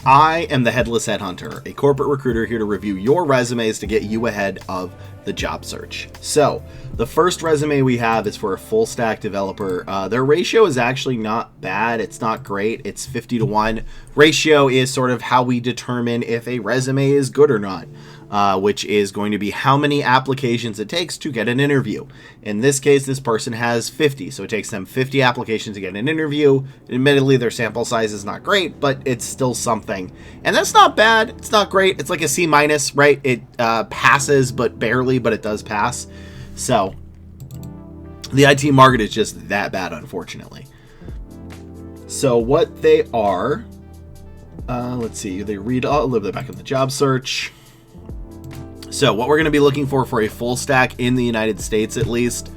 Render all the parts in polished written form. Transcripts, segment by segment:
I am the Headless Headhunter, a corporate recruiter here to review your resumes to get you ahead of the job search. So, the first resume we have is for a full stack developer. Their ratio is actually not bad. It's not great. It's 50-1. Ratio is sort of how we determine if a resume is good or not, which is going to be how many applications it takes to get an interview. In this case, this person has 50, so it takes them 50 applications to get an interview. Admittedly, their sample size is not great, but it's still something. And that's not bad. It's not great. It's like a C-, right? It passes, but barely, but it does pass. So, the IT market is just that bad, unfortunately. So, what they are, let's see, they read a little bit back in the job search. So what we're going to be looking for a full stack in the United States, at least,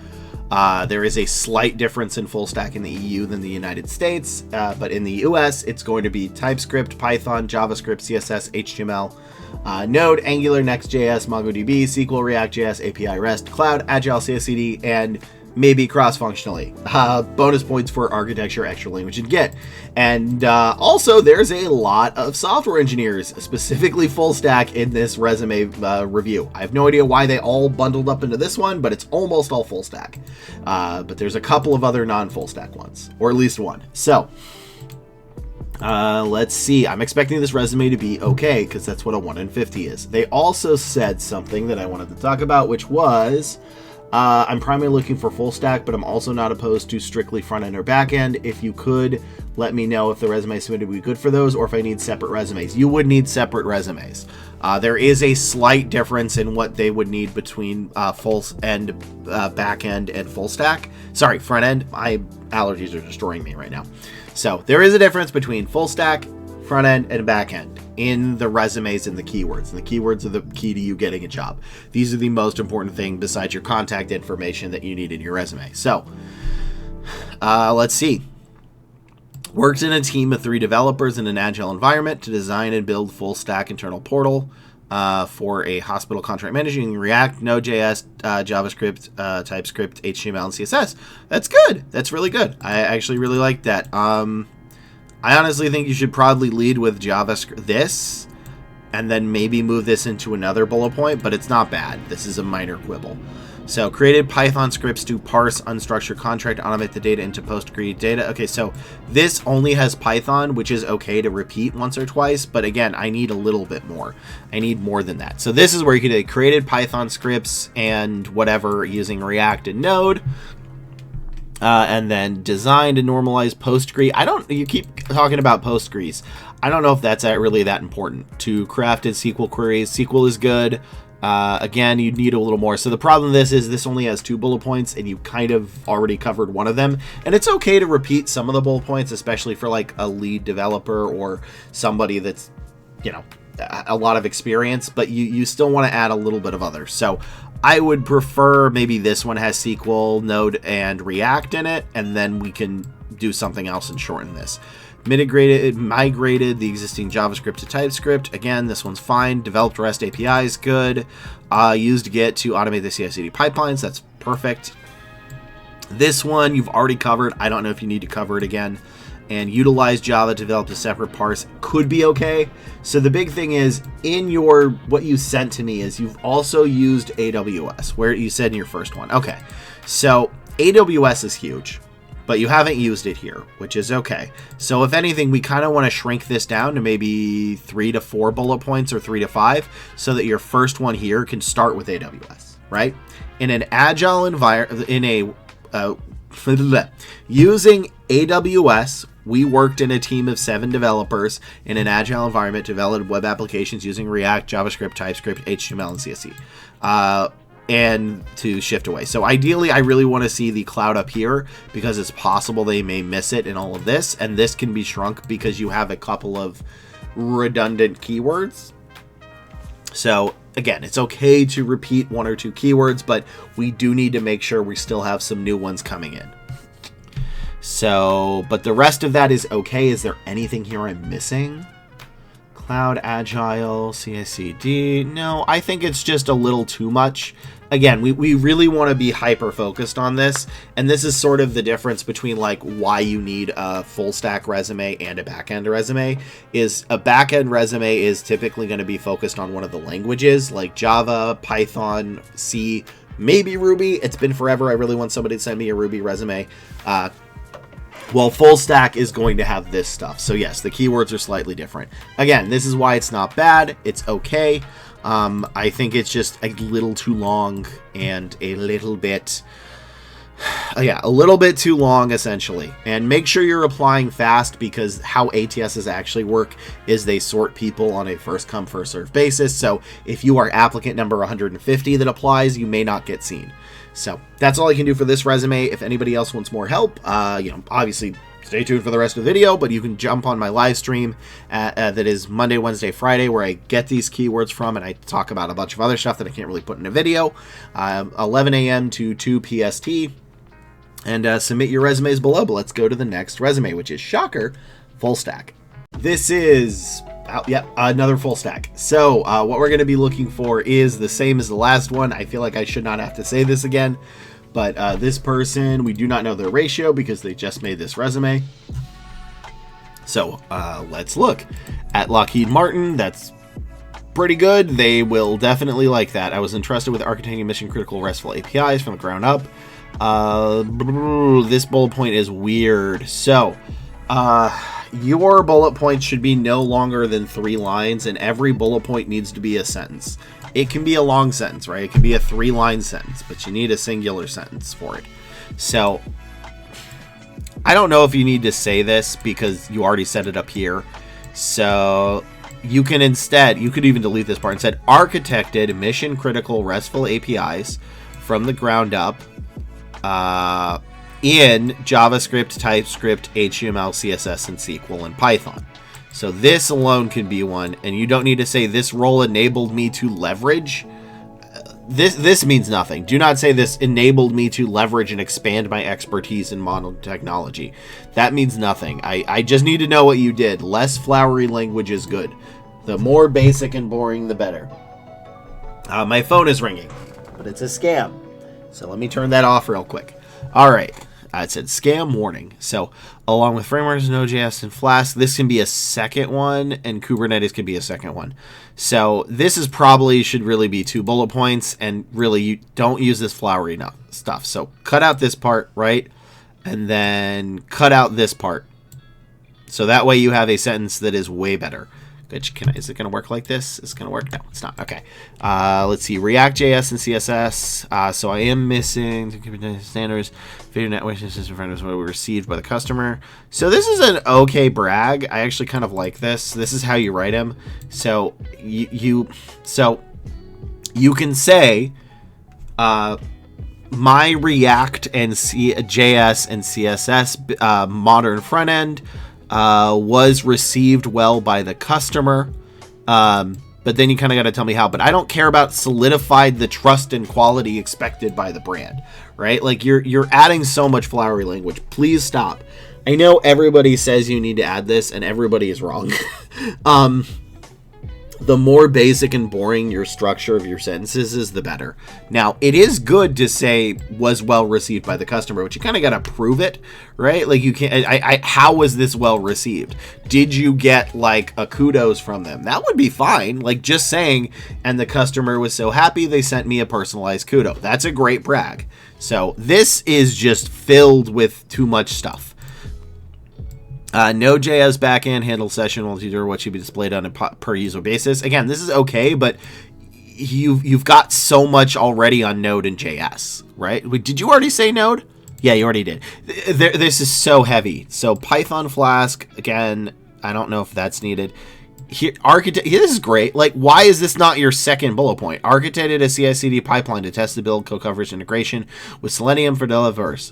there is a slight difference in full stack in the EU than the United States, but in the US, it's going to be TypeScript, Python, JavaScript, CSS, HTML, Node, Angular, Next.js, MongoDB, SQL, React.js, API REST, Cloud, Agile, CI/CD, and maybe cross-functionally. Bonus points for architecture, extra language, and Git. And also, there's a lot of software engineers, specifically full stack, in this resume review. I have no idea why they all bundled up into this one, but it's almost all full stack. But there's a couple of other non-full stack ones, or at least one. So, let's see. I'm expecting this resume to be okay, because that's what a 1 in 50 is. They also said something that I wanted to talk about, which was, I'm primarily looking for full stack, but I'm also not opposed to strictly front end or back end. If you could let me know if the resume submitted would be good for those, or if I need separate resumes. You would need separate resumes. There is a slight difference in what they would need between full end, back end, and full stack. Sorry, front end. My allergies are destroying me right now. So there is a difference between full stack, front end, and back end in the resumes and the keywords. And the keywords are the key to you getting a job. These are the most important thing besides your contact information that you need in your resume. So, let's see. Worked in a team of 3 developers in an agile environment to design and build full stack internal portal for a hospital contract manager using React, Node.js, JavaScript, TypeScript, HTML, and CSS. That's good. That's really good. I actually really like that. I honestly think you should probably lead with JavaScript this, and then maybe move this into another bullet point, but it's not bad. This is a minor quibble. So, created Python scripts to parse unstructured contract, automate the data into post-create data. Okay, so this only has Python, which is okay to repeat once or twice, but again, I need a little bit more. I need more than that. So this is where you could have created Python scripts and whatever using React and Node. And then designed and normalized PostgreSQL. You keep talking about PostgreSQL. I don't know if that's really that important. To crafted SQL queries. SQL is good. Again, you'd need a little more. So the problem with this is this only has 2 bullet points, and you kind of already covered one of them. And it's okay to repeat some of the bullet points, especially for like a lead developer or somebody that's, you know, a lot of experience, but you still want to add a little bit of others. So I would prefer maybe this one has SQL, Node, and React in it, and then we can do something else and shorten this. Migrated the existing JavaScript to TypeScript. Again, this one's fine. Developed REST APIs, good. Used Git to automate the CI/CD pipelines. That's perfect. This one you've already covered. I don't know if you need to cover it again. And utilize Java to develop a separate parse could be okay. So the big thing is, in your what you sent to me is you've also used AWS, where you said in your first one. Okay, so AWS is huge, but you haven't used it here, which is okay. So if anything, we kind of want to shrink this down to maybe 3 to 4 bullet points or 3 to 5, so that your first one here can start with AWS, right? In an agile environment, using AWS, we worked in a team of 7 developers in an agile environment to develop web applications using React, JavaScript, TypeScript, HTML, and CSS. And to shift away. So ideally, I really want to see the cloud up here because it's possible they may miss it in all of this. And this can be shrunk because you have a couple of redundant keywords. So again, it's okay to repeat 1 or 2 keywords, but we do need to make sure we still have some new ones coming in. So, but the rest of that is okay. Is there anything here I'm missing? Cloud, Agile, CI/CD. No, I think it's just a little too much. Again, we really want to be hyper focused on this, and this is sort of the difference between like why you need a full stack resume and a backend resume. Is a backend resume is typically going to be focused on one of the languages like Java, Python, C, maybe Ruby. It's been forever. I really want somebody to send me a Ruby resume. Well, full stack is going to have this stuff. So yes, the keywords are slightly different. Again, this is why it's not bad. It's okay. I think it's just a little too long and a little bit, a little bit too long essentially. And make sure you're applying fast, because how ATSs actually work is they sort people on a first come first serve basis. So if you are applicant number 150 that applies, you may not get seen. So that's all I can do for this resume. If anybody else wants more help, obviously stay tuned for the rest of the video, but you can jump on my live stream that is Monday, Wednesday, Friday, where I get these keywords from, and I talk about a bunch of other stuff that I can't really put in a video. 11 a.m. to 2 PST, and submit your resumes below. But let's go to the next resume, which is, shocker, full stack. This is another full stack. So what we're going to be looking for is the same as the last one. I feel like I should not have to say this again. But this person, we do not know their ratio because they just made this resume. So let's look at Lockheed Martin. That's pretty good. They will definitely like that. I was entrusted with architecting mission critical RESTful APIs from the ground up. This bullet point is weird. So your bullet points should be no longer than 3 lines, and every bullet point needs to be a sentence. It can be a long sentence, right? It can be a 3-line sentence, but you need a singular sentence for it. So I don't know if you need to say this because you already set it up here. So you can instead, you could even delete this part and said architected mission critical RESTful APIs from the ground up in JavaScript, TypeScript, HTML, CSS, and SQL, and Python. So this alone can be one, and you don't need to say this role enabled me to leverage. This means nothing. Do not say this enabled me to leverage and expand my expertise in modern technology. That means nothing. I just need to know what you did. Less flowery language is good. The more basic and boring, the better. My phone is ringing, but it's a scam. So let me turn that off real quick. All right. It said scam warning. So along with Firmware, Node.js, and Flask, this can be a second one, and Kubernetes can be a second one. So this is probably should really be 2 bullet points, and really you don't use this flowery stuff. So cut out this part, right? And then cut out this part. So that way you have a sentence that is way better. Is it going to work like this? Is it going to work? No, it's not. Okay. Let's see. React.js and CSS. So I am missing Kubernetes standards. Video network system frameworks were received by the customer. So this is an okay brag. I actually kind of like this. This is how you write them. So you can say my React and JS and CSS modern front end was received well by the customer, but then you kind of got to tell me how. But I don't care about solidified the trust and quality expected by the brand, right? Like you're adding so much flowery language. Please stop. I know everybody says you need to add this, and everybody is wrong. The more basic and boring your structure of your sentences is, the better. Now, it is good to say was well received by the customer, but you kind of got to prove it, right? Like you can't, how was this well received? Did you get like a kudos from them? That would be fine. Like just saying, and the customer was so happy they sent me a personalized kudo. That's a great brag. So this is just filled with too much stuff. Node.js backend handles session multi-user, what should be displayed on a per user basis. Again, this is okay, but you've got so much already on Node and JS, right? Did you already say Node? Yeah, you already did. This is so heavy. So Python Flask, again, I don't know if that's needed. Here, this is great. Like, why is this not your second bullet point? Architected a CI/CD pipeline to test the build code coverage integration with Selenium for developers.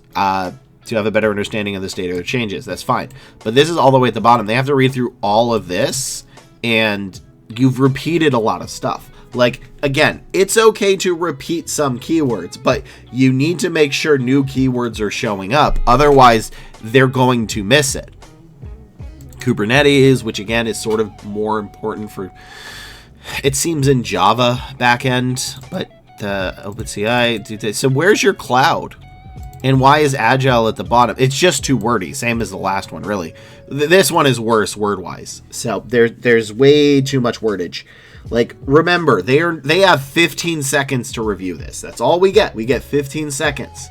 To have a better understanding of the state of their changes. That's fine. But this is all the way at the bottom. They have to read through all of this, and you've repeated a lot of stuff. Like, again, it's okay to repeat some keywords, but you need to make sure new keywords are showing up. Otherwise, they're going to miss it. Kubernetes, which again is sort of more important for, it seems, in Java backend, but OpenCI. So where's your cloud? And why is Agile at the bottom? It's just too wordy, same as the last one, really. This one is worse word-wise. So there's way too much wordage. Like, remember, they have 15 seconds to review this. That's all we get. We get 15 seconds.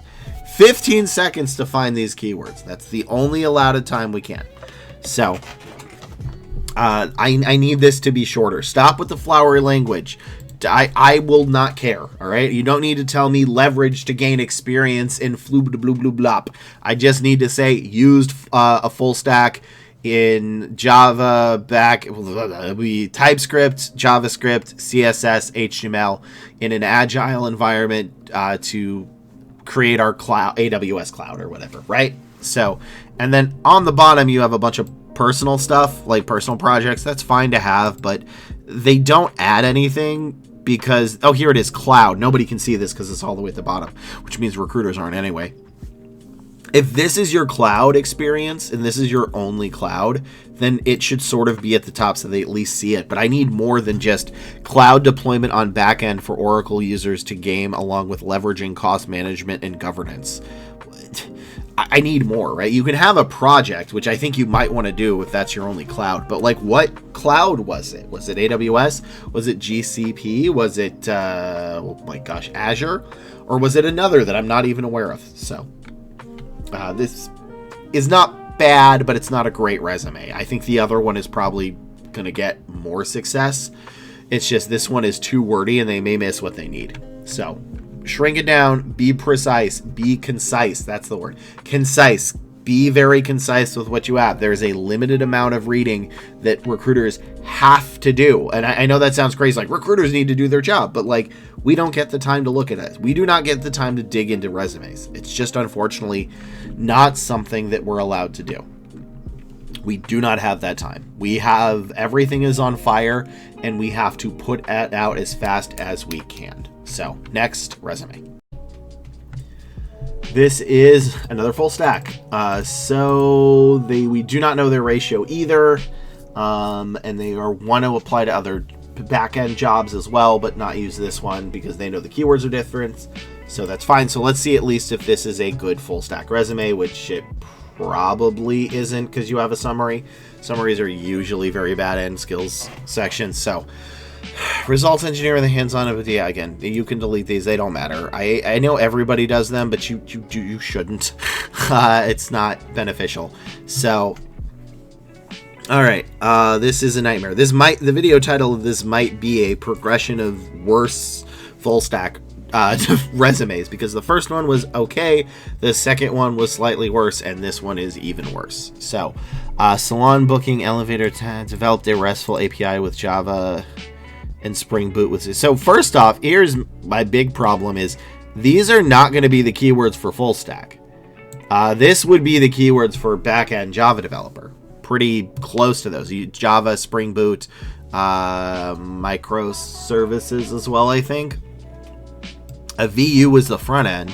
15 seconds to find these keywords. That's the only allotted time we can. So, I need this to be shorter. Stop with the flowery language. I will not care, all right? You don't need to tell me leverage to gain experience in blub. I just need to say used a full stack in Java, TypeScript, JavaScript, CSS, HTML in an agile environment to create our cloud, AWS cloud or whatever, right? So, and then on the bottom, you have a bunch of personal stuff, like personal projects. That's fine to have, but they don't add anything because, oh, here it is, cloud. Nobody can see this because it's all the way at the bottom, which means recruiters aren't anyway. If this is your cloud experience and this is your only cloud, then it should sort of be at the top so they at least see it. But I need more than just cloud deployment on backend for Oracle users to game, along with leveraging cost management and governance. I need more, right? You can have a project, which I think you might want to do if that's your only cloud. But like, what cloud was it? Was it AWS? Was it GCP? Was it, oh my gosh, Azure? Or was it another that I'm not even aware of? So this is not bad, but it's not a great resume. I think the other one is probably going to get more success. It's just this one is too wordy and they may miss what they need. So shrink it down, be precise, be concise. That's the word. Concise. Be very concise with what you have. There's a limited amount of reading that recruiters have to do. And I know that sounds crazy, like recruiters need to do their job, but like, we don't get the time to look at it. We do not get the time to dig into resumes. It's just unfortunately not something that we're allowed to do. We do not have that time. We have, everything is on fire and we have to put it out as fast as we can. So next, resume. This is another full stack. We do not know their ratio either. And they want to apply to other back-end jobs as well, but not use this one because they know the keywords are different. So that's fine. So let's see at least if this is a good full stack resume, which it probably isn't because you have a summary. Summaries are usually very bad in skills sections. So results engineer with a hands-on, but yeah, again, you can delete these. They don't matter. I know everybody does them, but you shouldn't. It's not beneficial. So, all right, this is a nightmare. The video title of this might be a progression of worse full stack resumes, because the first one was okay, the second one was slightly worse, and this one is even worse. So, Salon Booking Elevator developed a RESTful API with Java and Spring Boot with it. So first off, here's my big problem is these are not going to be the keywords for full stack. This would be the keywords for backend Java developer. Pretty close to those. Java, Spring Boot, microservices as well, I think. A VU was the front end.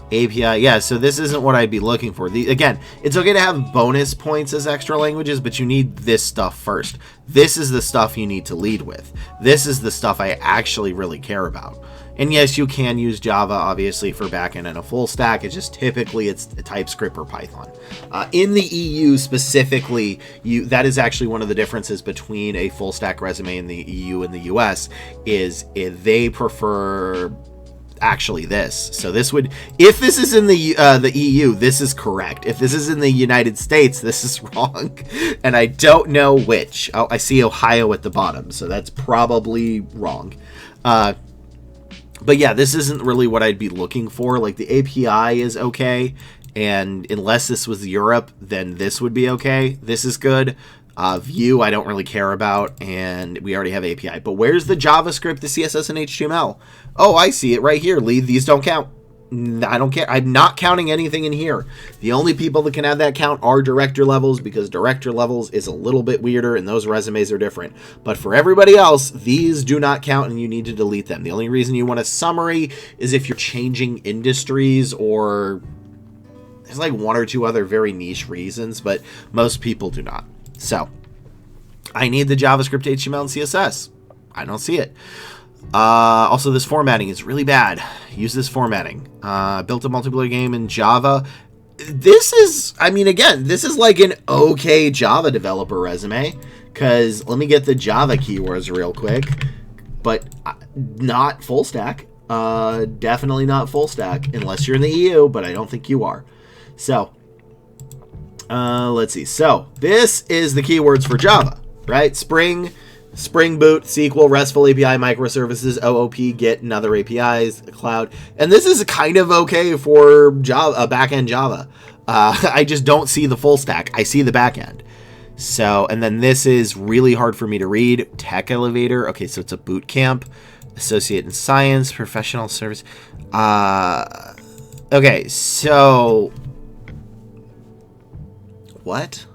API, yeah, so this isn't what I'd be looking for. Again, it's okay to have bonus points as extra languages, but you need this stuff first. This is the stuff you need to lead with. This is the stuff I actually really care about. And yes, you can use Java, obviously, for backend and a full stack. It's just typically it's TypeScript or Python. In the EU specifically, that is actually one of the differences between a full stack resume in the EU and the US, is they prefer actually this. So this would, if this is in the EU, this is correct. If this is in the United States, this is wrong. And I don't know which. Oh, I see Ohio at the bottom, so that's probably wrong. But yeah, this isn't really what I'd be looking for. Like, the API is okay, and unless this was Europe, then this would be okay. This is good. Vue, I don't really care about, and we already have API. But where's the JavaScript, the CSS, and HTML? Oh, I see it right here. Lee, these don't count. I don't care. I'm not counting anything in here. The only people that can have that count are director levels, because director levels is a little bit weirder, and those resumes are different. But for everybody else, these do not count, and you need to delete them. The only reason you want a summary is if you're changing industries, or there's like one or two other very niche reasons, but most people do not. So I need the JavaScript, HTML, and CSS. I don't see it. Also, this formatting is really bad. Use this formatting. Built a multiplayer game in Java. This is, I mean, again, this is like an okay Java developer resume, because let me get the Java keywords real quick, but not full stack. Definitely not full stack, unless you're in the EU, but I don't think you are. So, let's see. So, this is the keywords for Java, right? Spring Boot, SQL, RESTful API, microservices, OOP, Git, and other APIs, cloud. And this is kind of okay for Java, backend Java. I just don't see the full stack. I see the backend. So, and then this is really hard for me to read. Tech Elevator. Okay, so it's a boot camp. Associate in Science, Professional Service. Okay, so what?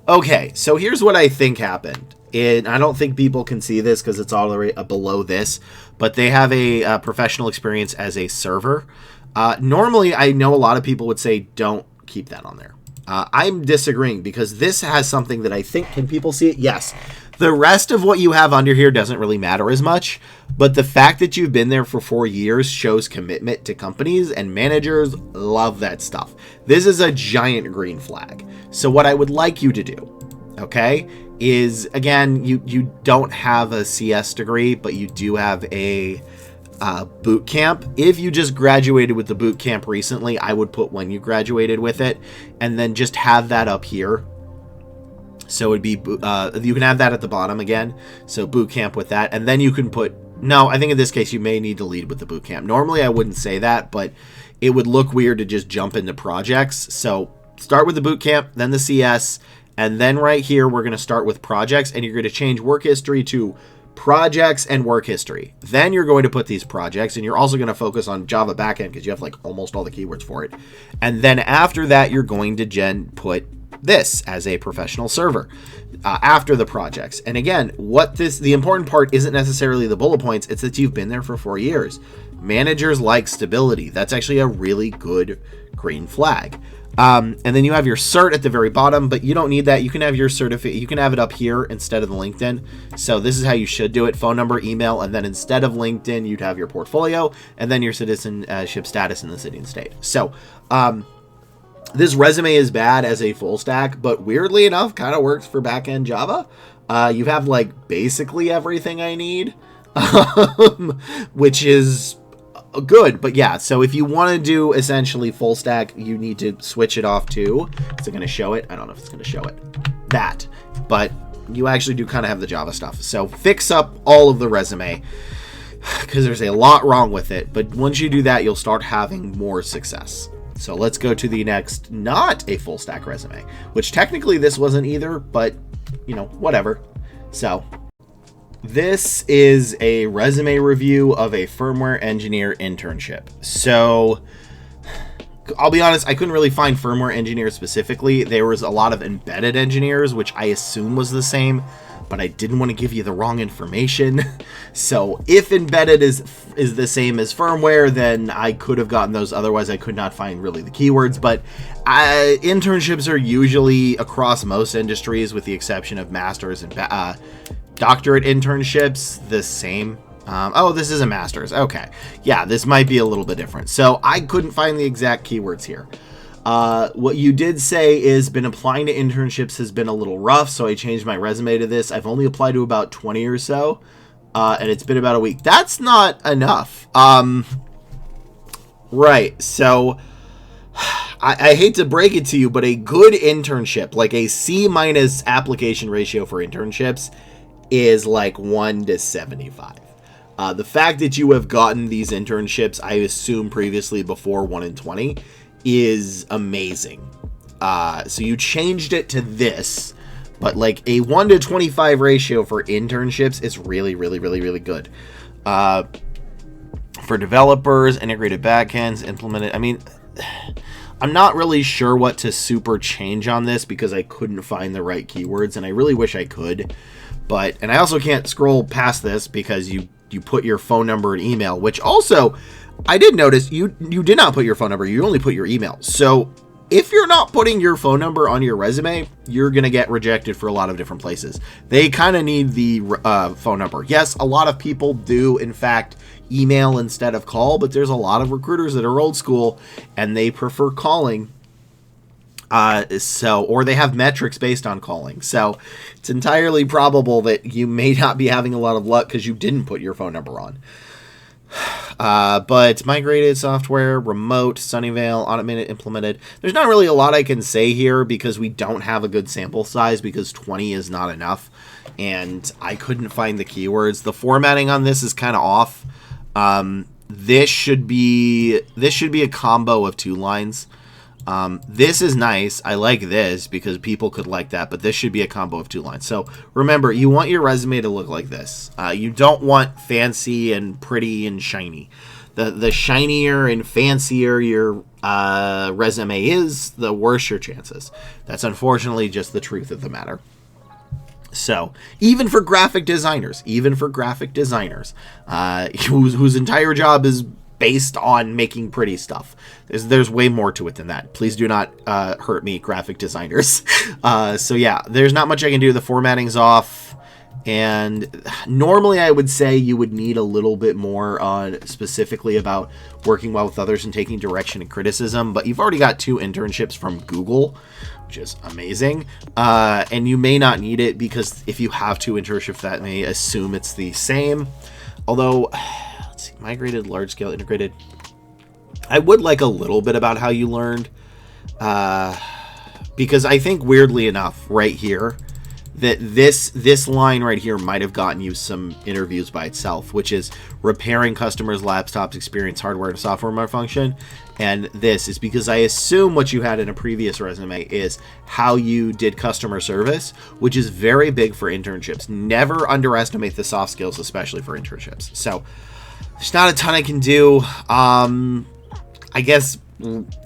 Okay, so here's what I think happened. I don't think people can see this because it's all the way below this, but they have a professional experience as a server. Normally, I know a lot of people would say don't keep that on there. I'm disagreeing because this has something that I think, can people see it? Yes. The rest of what you have under here doesn't really matter as much, but the fact that you've been there for 4 years shows commitment to companies, and managers love that stuff. This is a giant green flag. So what I would like you to do, okay, is, again, you don't have a CS degree, but you do have a boot camp. If you just graduated with the boot camp recently, I would put when you graduated with it, and then just have that up here. So it'd be, you can have that at the bottom again. So boot camp with that, and then you can put, no, I think in this case you may need to lead with the boot camp. Normally I wouldn't say that, but it would look weird to just jump into projects. So start with the boot camp, then the CS, and then right here, we're going to start with projects, and you're going to change work history to projects and work history. Then you're going to put these projects, and you're also going to focus on Java backend because you have like almost all the keywords for it. And then after that, you're going to put this as a professional server after the projects. And again, the important part isn't necessarily the bullet points. It's that you've been there for 4 years. Managers like stability. That's actually a really good green flag. And then you have your cert at the very bottom, but you don't need that. You can have your certificate. You can have it up here instead of the LinkedIn. So this is how you should do it. Phone number, email, and then instead of LinkedIn, you'd have your portfolio and then your citizenship status in the city and state. So, this resume is bad as a full stack, but weirdly enough, kind of works for backend Java. You have like basically everything I need, which is good. But yeah, so if you want to do essentially full stack, you need to switch it off to, is it going to show it? I don't know if it's going to show it. That, but you actually do kind of have the Java stuff. So fix up all of the resume because there's a lot wrong with it. But once you do that, you'll start having more success. So let's go to the next, not a full stack resume, which technically this wasn't either, but you know, whatever. So this is a resume review of a firmware engineer internship. So I'll be honest, I couldn't really find firmware engineer specifically. There was a lot of embedded engineers, which I assume was the same, but I didn't want to give you the wrong information. So if embedded is the same as firmware, then I could have gotten those. Otherwise, I could not find really the keywords. But internships are usually across most industries, with the exception of master's and doctorate internships, the same. Oh, this is a master's. Okay. Yeah, this might be a little bit different. So I couldn't find the exact keywords here. What you did say is been applying to internships has been a little rough, so I changed my resume to this. I've only applied to about 20 or so, and it's been about a week. That's not enough. Right, so I hate to break it to you, but a good internship, like a C- application ratio for internships, is like 1 to 75. The fact that you have gotten these internships, I assume previously before 1 in 20, is amazing. So you changed it to this, but like a 1 to 25 ratio for internships is really, really, really, really good. For developers, integrated backends, implemented. I mean, I'm not really sure what to super change on this because I couldn't find the right keywords, and I really wish I could. And I also can't scroll past this because you put your phone number and email, which also I did notice you did not put your phone number. You only put your email. So if you're not putting your phone number on your resume, you're going to get rejected for a lot of different places. They kind of need the phone number. Yes, a lot of people do, in fact, email instead of call, but there's a lot of recruiters that are old school and they prefer calling. Or they have metrics based on calling. So it's entirely probable that you may not be having a lot of luck because you didn't put your phone number on. But migrated software, remote, Sunnyvale, automated, implemented. There's not really a lot I can say here because we don't have a good sample size because 20 is not enough. And I couldn't find the keywords. The formatting on this is kind of off. This should be a combo of 2 lines. This is nice. I like this because people could like that, but this should be a combo of 2 lines. So remember, you want your resume to look like this. You don't want fancy and pretty and shiny. The shinier and fancier your resume is, the worse your chances. That's unfortunately just the truth of the matter. So even for graphic designers, whose entire job is based on making pretty stuff. There's way more to it than that. Please do not hurt me, graphic designers. So yeah, there's not much I can do. The formatting's off. And normally I would say you would need a little bit more specifically about working well with others and taking direction and criticism. But you've already got 2 internships from Google, which is amazing. And you may not need it because if you have 2 internships, that may assume it's the same. Although... migrated, large scale, integrated. I would like a little bit about how you learned, because I think weirdly enough, right here, that this line right here might have gotten you some interviews by itself, which is repairing customers' laptops, experience hardware and software malfunction. And this is because I assume what you had in a previous resume is how you did customer service, which is very big for internships. Never underestimate the soft skills, especially for internships. So there's not a ton I can do. I guess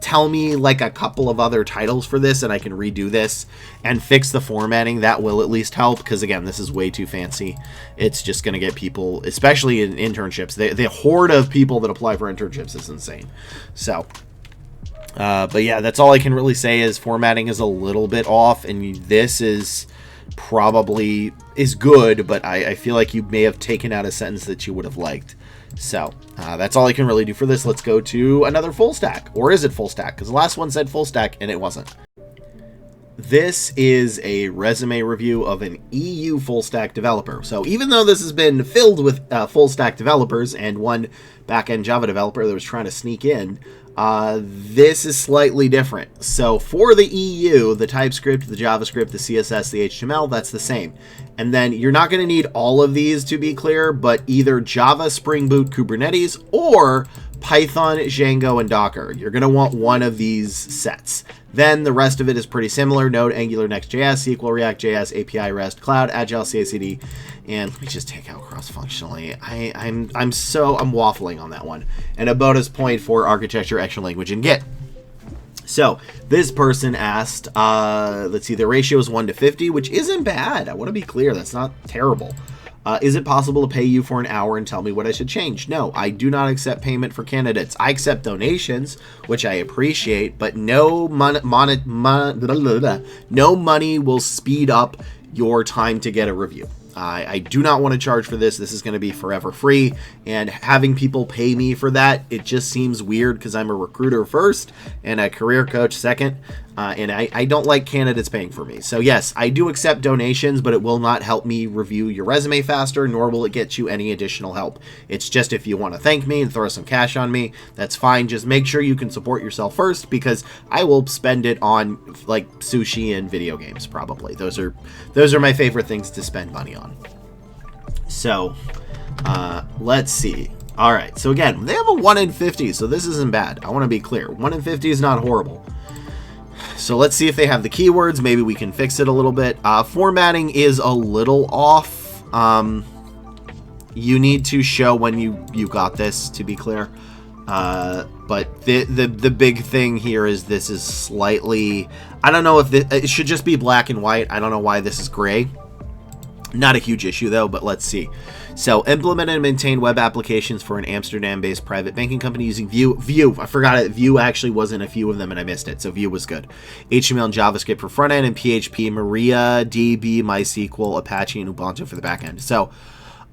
tell me like a couple of other titles for this and I can redo this and fix the formatting. That will at least help because, again, this is way too fancy. It's just going to get people, especially in internships. The horde of people that apply for internships is insane. So, but yeah, that's all I can really say is formatting is a little bit off and this is probably good, but I feel like you may have taken out a sentence that you would have liked. So that's all I can really do for this. Let's go to another full stack. Or is it full stack? Because the last one said full stack and it wasn't. This is a resume review of an EU full stack developer. So even though this has been filled with full stack developers and one backend Java developer that was trying to sneak in, this is slightly different. So for the EU, the TypeScript, the JavaScript, the CSS, the HTML, that's the same. And then you're not going to need all of these to be clear, but either Java, Spring Boot, Kubernetes, or Python, Django, and Docker. You're going to want one of these sets. Then the rest of it is pretty similar. Node, Angular, Next.js, SQL, React.js, API, REST, Cloud, Agile, CI/CD. And let me just take out cross-functionally. I'm waffling on that one. And a bonus point for architecture, extra language, and Git. So this person asked, let's see, the ratio is 1 to 50, which isn't bad. I want to be clear. That's not terrible. Is it possible to pay you for an hour and tell me what I should change? No, I do not accept payment for candidates. I accept donations, which I appreciate, but no money will speed up your time to get a review. I do not want to charge for this. This is going to be forever free, and having people pay me for that, it just seems weird because I'm a recruiter first and a career coach second, and I don't like candidates paying for me. So yes, I do accept donations, but it will not help me review your resume faster, nor will it get you any additional help. It's just if you want to thank me and throw some cash on me, that's fine. Just make sure you can support yourself first, because I will spend it on like sushi and video games probably. Those are my favorite things to spend money on. So let's see. All right, so again, they have a 1 in 50, so this isn't bad. I want to be clear. 1 in 50 is not horrible. So let's see if they have the keywords. Maybe we can fix it a little bit. Formatting is a little off. You need to show when you got this, to be clear. But the big thing here is this is slightly... I don't know if it should just be black and white. I don't know why this is gray. Not a huge issue though, but let's see. So, implement and maintain web applications for an Amsterdam-based private banking company using Vue. Vue, I forgot it. Vue actually wasn't a few of them, and I missed it. So Vue was good. HTML and JavaScript for front end, and PHP, MariaDB, MySQL, Apache, and Ubuntu for the back end. So,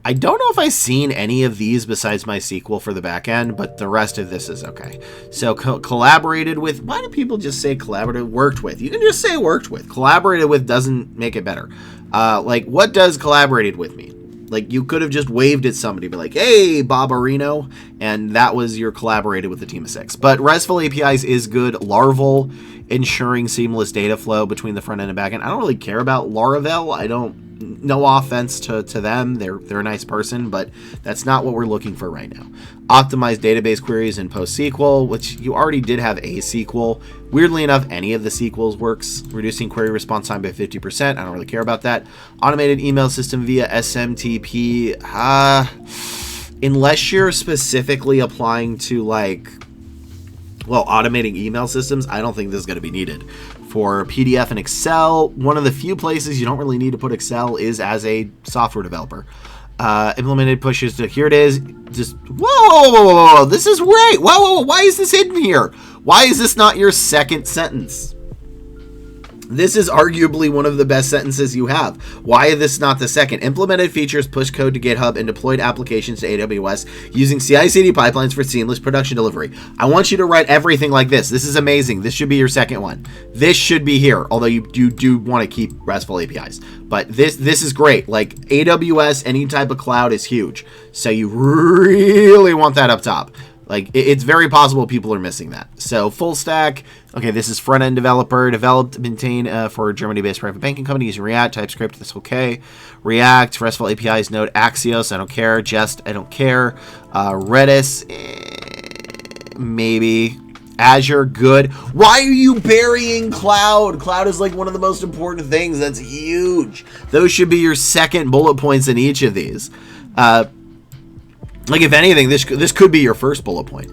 I don't know if I've seen any of these besides MySQL for the back end, but the rest of this is okay. So, collaborated with. Why do people just say collaborated? Worked with. You can just say worked with. Collaborated with doesn't make it better. Like, what does collaborated with mean? Like, you could have just waved at somebody, be like, hey, Bob Areno, and that was your collaborated with a team of 6. But RESTful APIs is good. Laravel, ensuring seamless data flow between the front end and back end. I don't really care about Laravel. No offense to them. They're a nice person, but that's not what we're looking for right now. Optimize database queries in PostSQL, which you already did have a SQL. Weirdly enough, any of the SQLs works. Reducing query response time by 50%. I don't really care about that. Automated email system via SMTP. Unless you're specifically applying to, like, well, automating email systems, I don't think this is going to be needed. For PDF and Excel, one of the few places you don't really need to put Excel is as a software developer. Implemented pushes to, here it is, just, whoa, this is great, whoa, why is this hidden here? Why is this not your second sentence? This is arguably one of the best sentences you have. Why is this not the second? Implemented features push code to GitHub and deployed applications to AWS using CI/CD pipelines for seamless production delivery. I want you to write everything like this. This is amazing. This should be your second one. This should be here, although you do want to keep RESTful APIs. But this is great. Like, AWS, any type of cloud is huge. So you really want that up top. Like, it's very possible people are missing that. So, full stack. Okay, this is front-end developer. Developed, maintained for a Germany-based private banking company using React, TypeScript. That's okay. React, RESTful APIs, Node, Axios. I don't care. Jest, I don't care. Redis, maybe. Azure, good. Why are you burying cloud? Cloud is like one of the most important things. That's huge. Those should be your second bullet points in each of these. Like, if anything, this could be your first bullet point.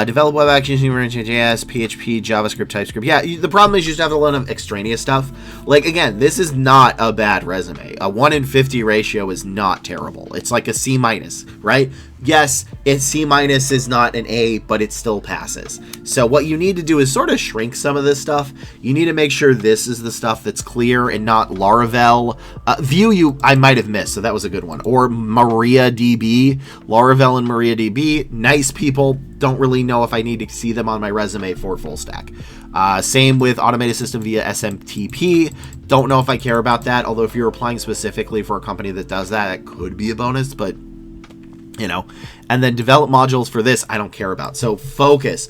Develop web actions using JS, PHP, JavaScript, TypeScript. Yeah, the problem is you just have a lot of extraneous stuff. Like, again, this is not a bad resume. A 1 in 50 ratio is not terrible. It's like a C-, right? Yes, it's C- is not an A, but it still passes. So what you need to do is sort of shrink some of this stuff. You need to make sure this is the stuff that's clear and not Laravel. Vue, I might have missed, so that was a good one. Or MariaDB. Laravel and MariaDB, nice people. Don't really know if I need to see them on my resume for full stack. Same with automated system via SMTP. Don't know if I care about that, although if you're applying specifically for a company that does that, it could be a bonus, but you know. And then develop modules for this, I don't care about. So focus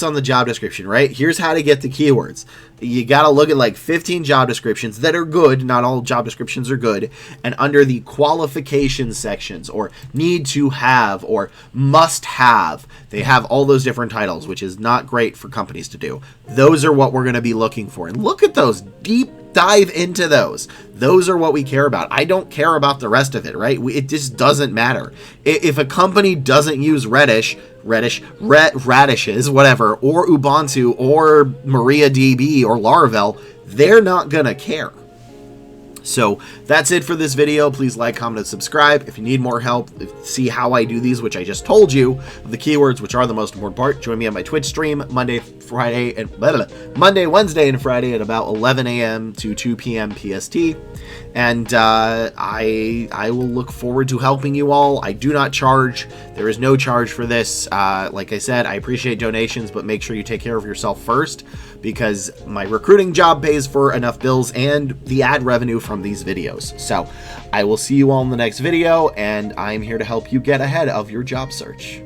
on the job description, right? Here's how to get the keywords. You got to look at like 15 job descriptions that are good. Not all job descriptions are good. And under the qualification sections, or need to have, or must have, they have all those different titles, which is not great for companies to do. Those are what we're going to be looking for. And look at those, deep dive into those. Those are what we care about. I don't care about the rest of it, right? It just doesn't matter. If a company doesn't use radishes, whatever, or Ubuntu, or MariaDB, or Laravel, they're not gonna care. So that's it for this video. Please like, comment, and subscribe. If you need more help, see how I do these, which I just told you, the keywords, which are the most important part, join me on my Twitch stream Monday, Wednesday, and Friday at about 11 a.m. to 2 p.m. PST. And I will look forward to helping you all. I do not charge. There is no charge for this. Like I said, I appreciate donations, but make sure you take care of yourself first, because my recruiting job pays for enough bills and the ad revenue from these videos. So I will see you all in the next video, and I'm here to help you get ahead of your job search.